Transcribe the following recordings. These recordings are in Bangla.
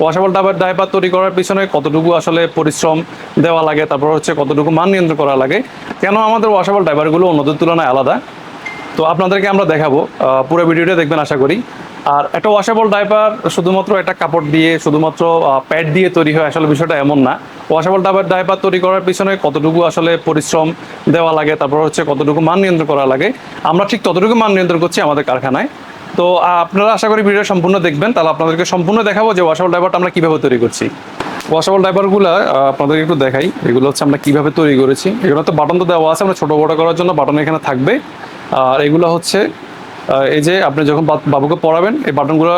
ওয়াশেবল ডাইপার তৈরি করার পিছনে কতটুকু আসলে পরিশ্রম দেওয়া লাগে, তারপর হচ্ছে কতটুকু মান নিয়ন্ত্রণ করা লাগে, কেন আমাদের ওয়াশেবল ডাইপারগুলো অন্যদের তুলনায় আলাদা, তো আপনাদেরকে আমরা দেখাবো। পুরো ভিডিওটা দেখবেন আশা করি। আর একটা ওয়াশেবল ডাইপার শুধুমাত্র একটা কাপড় দিয়ে, শুধুমাত্র প্যাড দিয়ে তৈরি হয়, আসলে বিষয়টা এমন না। ওয়াশেবল ডাইপার তৈরি করার পিছনে কতটুকু আসলে পরিশ্রম দেওয়া লাগে, তারপর হচ্ছে কতটুকু মান নিয়ন্ত্রণ করা লাগে, আমরা ঠিক ততটুকু মান নিয়ন্ত্রণ করছি আমাদের কারখানায়। তো আপনারা আশা করি ভিডিও সম্পূর্ণ দেখবেন, তাহলে আপনাদেরকে সম্পূর্ণ দেখাবো যে ওয়াশেবল ডাইপারটা আমরা কীভাবে তৈরি করছি। ওয়াশেবল ডাইপারগুলো আপনাদেরকে একটু দেখাই, এগুলো হচ্ছে আমরা কীভাবে তৈরি করেছি। এগুলো তো বাটন তো দেওয়া আছে, আমরা ছোটো বড়ো করার জন্য বাটন এখানে থাকবে। আর এগুলো হচ্ছে এই যে আপনি যখন বাবুকে পড়াবেন এই বাটনগুলো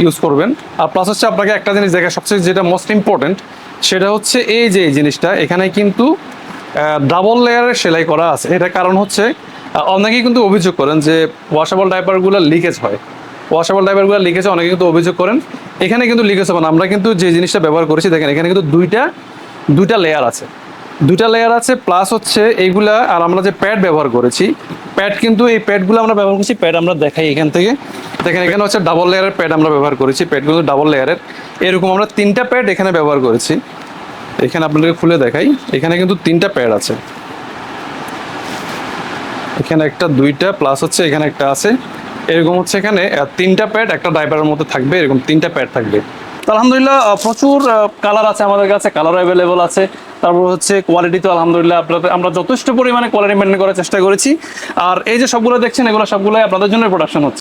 ইউজ করবেন। আর প্লাস হচ্ছে আপনাকে একটা জিনিস দেখা, সবচেয়ে যেটা মোস্ট ইম্পর্টেন্ট, সেটা হচ্ছে এই যে এই জিনিসটা এখানে কিন্তু ডাবল লেয়ারের সেলাই করা আছে। এটা কারণ হচ্ছে অনেকেই কিন্তু অভিযোগ করেন যে ওয়াশেবল ডাইপারগুলো লিকেজ হয়, ওয়াশেবল ডাইপারগুলো লিকেজ অনেকে কিন্তু অভিযোগ করেন। এখানে কিন্তু লিকেজ হবে না, আমরা কিন্তু যে জিনিসটা ব্যবহার করেছি দেখেন, এখানে কিন্তু দুইটা লেয়ার আছে, প্লাস হচ্ছে এইগুলা। আর আমরা যে প্যাড ব্যবহার করেছি, প্যাড কিন্তু এই প্যাডগুলো আমরা ব্যবহার করছি, প্যাড আমরা দেখাই এখান থেকে দেখেন, এখানে হচ্ছে ডাবল লেয়ারের প্যাড আমরা ব্যবহার করেছি, প্যাডগুলো ডাবল লেয়ারের। এরকম আমরা 3টা প্যাড এখানে ব্যবহার করেছি। এখানে আপনাদেরকে খুলে দেখাই, এখানে কিন্তু 3টা প্যাড আছে, এখানে একটা, 2টা, প্লাস হচ্ছে এখানে একটা আছে। এরকম হচ্ছে এখানে 3টা প্যাড একটা ডাইপারের মধ্যে থাকবে, এরকম 3টা প্যাড থাকবে। তো আলহামদুলিল্লাহ প্রচুর কালার আছে আমাদের কাছে, কালার অ্যাভেলেবল আছে। তারপর হচ্ছে কোয়ালিটি তো আলহামদুলিল্লাহ আমরা যথেষ্ট পরিমাণে কোয়ালিটি মেনটেন করার চেষ্টা করেছি। আর এই যে সবগুলো দেখছেন, এগুলো সবগুলোই আপনাদের জন্য প্রোডাকশন হচ্ছে।